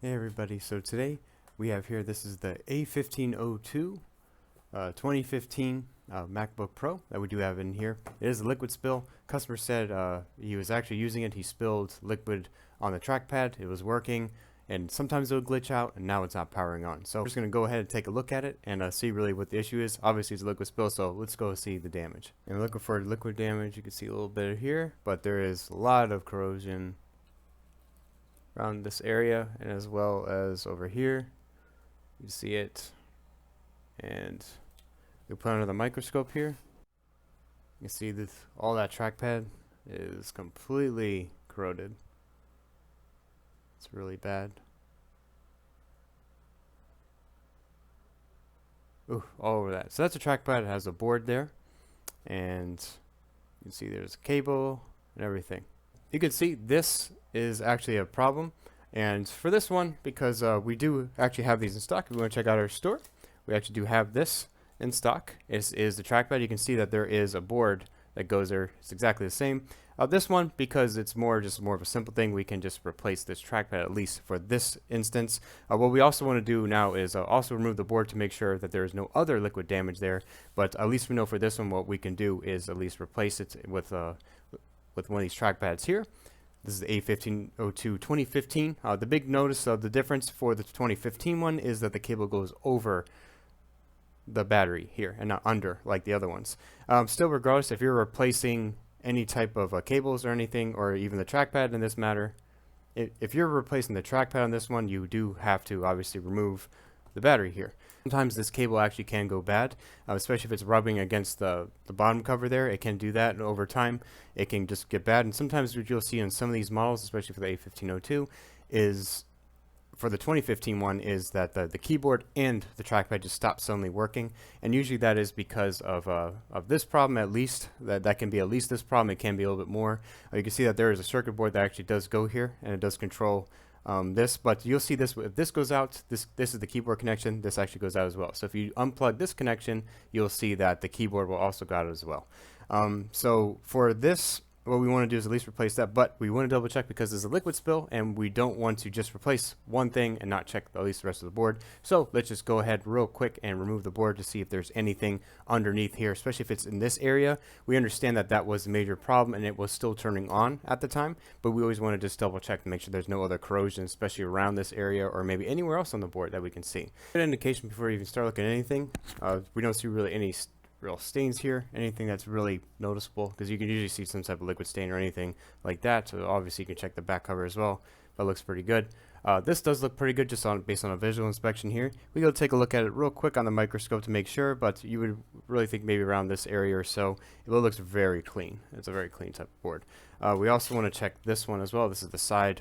Hey everybody, so today we have here, this is the A1502 2015 MacBook Pro that we do have in here. It is a liquid spill. Customer said he was actually using it, he spilled liquid on the trackpad, it was working, and sometimes it would glitch out, and now it's not powering on. So we're just going to go ahead and take a look at it and see really what the issue is. Obviously it's a liquid spill, so let's go see the damage. And we're looking for liquid damage. You can see a little bit here, but there is a lot of corrosion around this area, and as well as over here. You see it, and we put under the microscope here. You can see this, all that trackpad is completely corroded. It's really bad. Ooh, all over that. So that's a trackpad. It has a board there, and you can see there's a cable and everything. You can see this is actually a problem, and for this one, because we do actually have these in stock, if you want to check out our store, we actually do have this in stock. It is the trackpad. You can see that there is a board that goes there. It's exactly the same. This one, because it's more of a simple thing, we can just replace this trackpad, at least for this instance. What we also want to do now is also remove the board to make sure that there is no other liquid damage there, but at least we know for this one what we can do is at least replace it with one of these trackpads here. This is the A1502 2015. The big notice of the difference for the 2015 one is that the cable goes over the battery here and not under like the other ones. Still, regardless, if you're replacing any type of cables or anything, or even the trackpad in this matter, if you're replacing the trackpad on this one, you do have to obviously remove the battery here. Sometimes this cable actually can go bad, especially if it's rubbing against the bottom cover there. It can do that, and over time it can just get bad. And sometimes what you'll see in some of these models, especially for the A1502, is for the 2015 one, is that the keyboard and the trackpad just stop suddenly working, and usually that is because of this problem. At least that can be at least this problem. It can be a little bit more. You can see that there is a circuit board that actually does go here, and it does control this, but you'll see this, if this goes out, this is the keyboard connection, this actually goes out as well. So if you unplug this connection, you'll see that the keyboard will also go out as well. So for this, what we want to do is at least replace that, but we want to double check because there's a liquid spill, and we don't want to just replace one thing and not check at least the rest of the board. So let's just go ahead real quick and remove the board to see if there's anything underneath here, especially if it's in this area. We understand that that was a major problem and it was still turning on at the time, but we always want to just double check to make sure there's no other corrosion, especially around this area or maybe anywhere else on the board that we can see. Good indication before we even start looking at anything. We don't see really any real stains here, anything that's really noticeable, because you can usually see some type of liquid stain or anything like that. So obviously you can check the back cover as well. That looks pretty good. This does look pretty good just based on a visual inspection here. We go take a look at it real quick on the microscope to make sure, but you would really think maybe around this area or so. It looks very clean. It's a very clean type of board. We also want to check this one as well. This is the side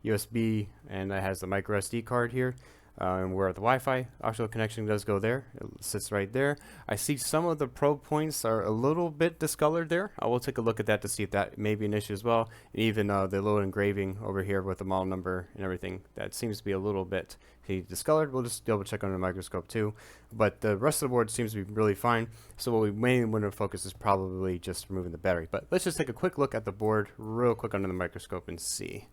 USB, and it has the micro SD card here. And where the Wi-Fi actual connection does go there, it sits right there. I see some of the probe points are a little bit discolored there. I will take a look at that to see if that may be an issue as well. And even the little engraving over here with the model number and everything, that seems to be a little bit discolored. We'll just double check under the microscope too. But the rest of the board seems to be really fine. So what we mainly want to focus is probably just removing the battery. But let's just take a quick look at the board real quick under the microscope and see.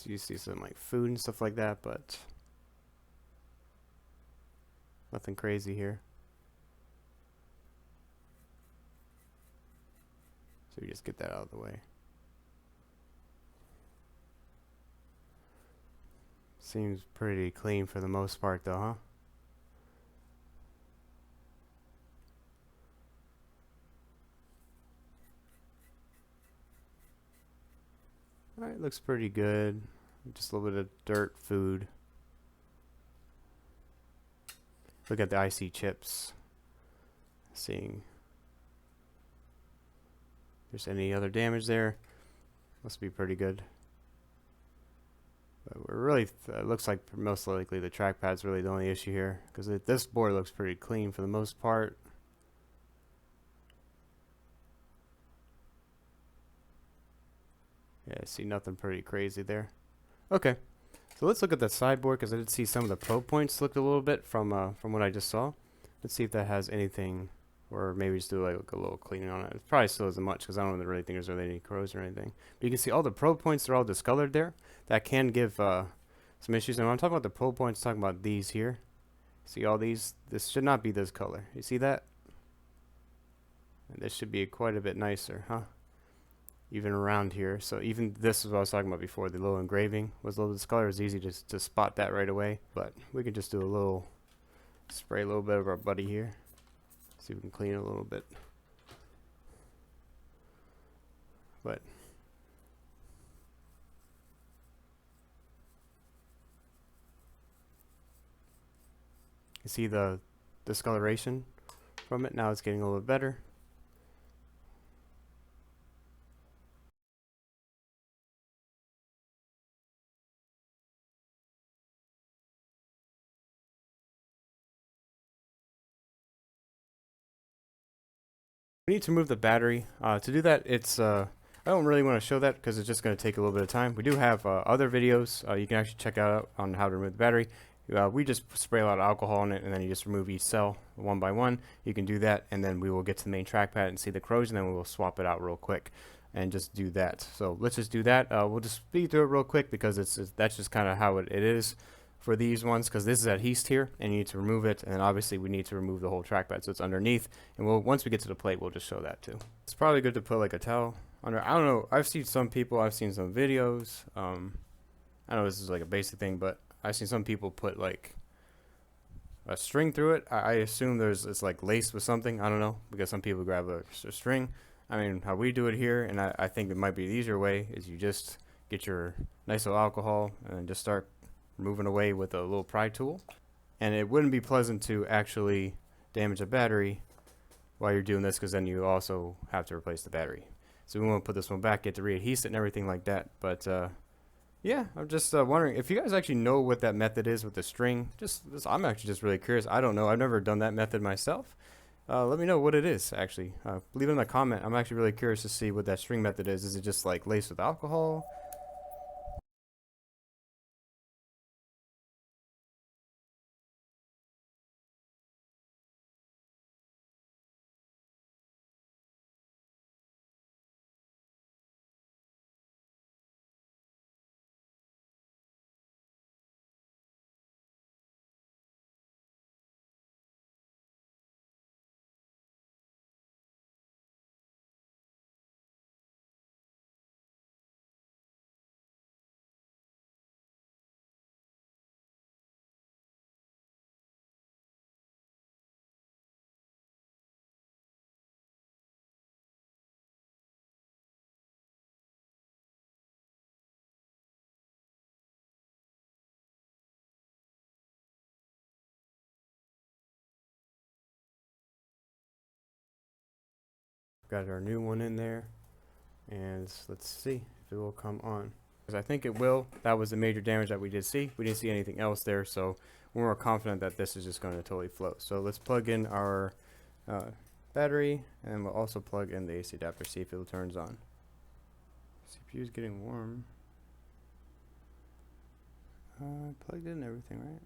You see some like food and stuff like that, but nothing crazy here. So you just get that out of the way. Seems pretty clean for the most part though, huh? Alright, looks pretty good. Just a little bit of dirt, food. Look at the IC chips. Seeing if there's any other damage there. Must be pretty good. But we're really, it looks like most likely the trackpad's really the only issue here, because this board looks pretty clean for the most part. Yeah, I see nothing pretty crazy there. Okay, so let's look at the sideboard, because I did see some of the probe points looked a little bit from what I just saw. Let's see if that has anything or maybe just do like a little cleaning on it. It probably still isn't much because I don't really think there's really any corrosion or anything. But you can see all the probe points are all discolored there. That can give some issues. And when I'm talking about the probe points, I'm talking about these here. See all these? This should not be this color. You see that? And this should be quite a bit nicer, huh? Even around here. So even this is what I was talking about before. The little engraving was a little discolored. It's easy to spot that right away. But we can just do a little, spray a little bit of our buddy here. See if we can clean it a little bit. But you see the discoloration from it. Now it's getting a little bit better. We need to remove the battery. To do that, it's I don't really want to show that because it's just going to take a little bit of time. We do have other videos you can actually check out on how to remove the battery. We just spray a lot of alcohol in it, and then you just remove each cell one by one. You can do that, and then we will get to the main trackpad and see the corrosion, then we will swap it out real quick and just do that. So let's just do that. We'll just speed through it real quick because that's just kind of how it is for these ones, because this is adhesed here and you need to remove it, and obviously we need to remove the whole trackpad so it's underneath, and once we get to the plate we'll just show that too. It's probably good to put like a towel under. I don't know, I've seen some people, I've seen some videos, I know this is like a basic thing, but I've seen some people put like a string through it. I assume it's like laced with something, I don't know, because some people grab a string. I mean, how we do it here, and I think it might be the easier way, is you just get your nice little alcohol and just start moving away with a little pry tool. And it wouldn't be pleasant to actually damage a battery while you're doing this, because then you also have to replace the battery. So we want to put this one back, get to readhese it and everything like that. But yeah, I'm just wondering if you guys actually know what that method is with the string. I'm actually just really curious. I don't know, I've never done that method myself. Let me know what it is actually. Leave it in the comment. I'm actually really curious to see what that string method is. Is it just like laced with alcohol? Got our new one in there, and let's see if it will come on, because I think it will. That was the major damage that we did see. We didn't see anything else there, so we're more confident that this is just going to totally float. So let's plug in our battery, and we'll also plug in the AC adapter, see if it turns on. CPU is getting warm. Plugged in everything, right?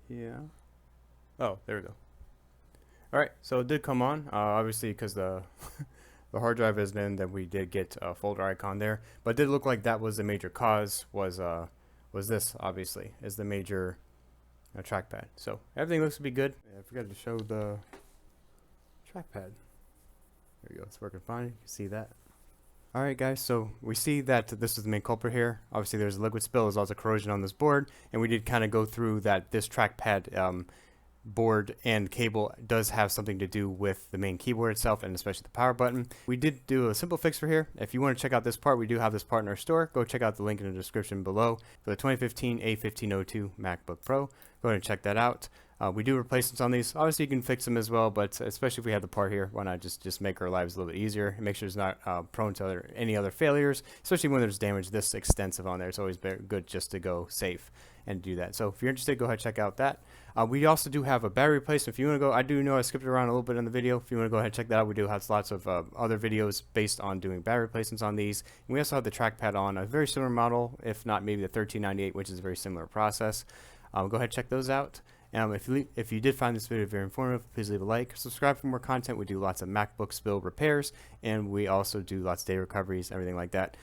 Yeah. Oh, there we go. Alright, so it did come on, obviously because the the hard drive is in, then we did get a folder icon there, but it did look like that was the major cause, was this obviously is the major trackpad. So everything looks to be good. I forgot to show the trackpad. There we go, it's working fine, you can see that. Alright guys, so we see that this is the main culprit here. Obviously there's a liquid spill, there's also corrosion on this board, and we did kind of go through that this trackpad board and cable does have something to do with the main keyboard itself, and especially the power button. We did do a simple fix for here. If you want to check out this part, we do have this part in our store. Go check out the link in the description below for the 2015 A1502 MacBook Pro. Go ahead and check that out. We do replacements on these. Obviously you can fix them as well, but especially if we have the part here, why not just make our lives a little bit easier and make sure it's not prone to any other failures, especially when there's damage this extensive on there. It's always good just to go safe and do that. So if you're interested, go ahead and check out that. We also do have a battery replacement. If you want to go, I do know I skipped around a little bit in the video. If you want to go ahead and check that out, we do have lots of other videos based on doing battery replacements on these. And we also have the trackpad on a very similar model, if not maybe the 1398, which is a very similar process. Go ahead and check those out. If you did find this video very informative, please leave a like, subscribe for more content. We do lots of MacBook spill repairs, and we also do lots of data recoveries, everything like that.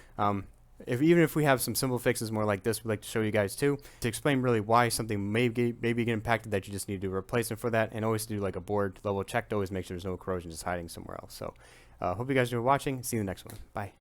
Even if we have some simple fixes more like this, we'd like to show you guys too, to explain really why something may get impacted, that you just need to do a replacement for that, and always do like a board level check to always make sure there's no corrosion just hiding somewhere else. So hope you guys enjoy watching. See you in the next one. Bye.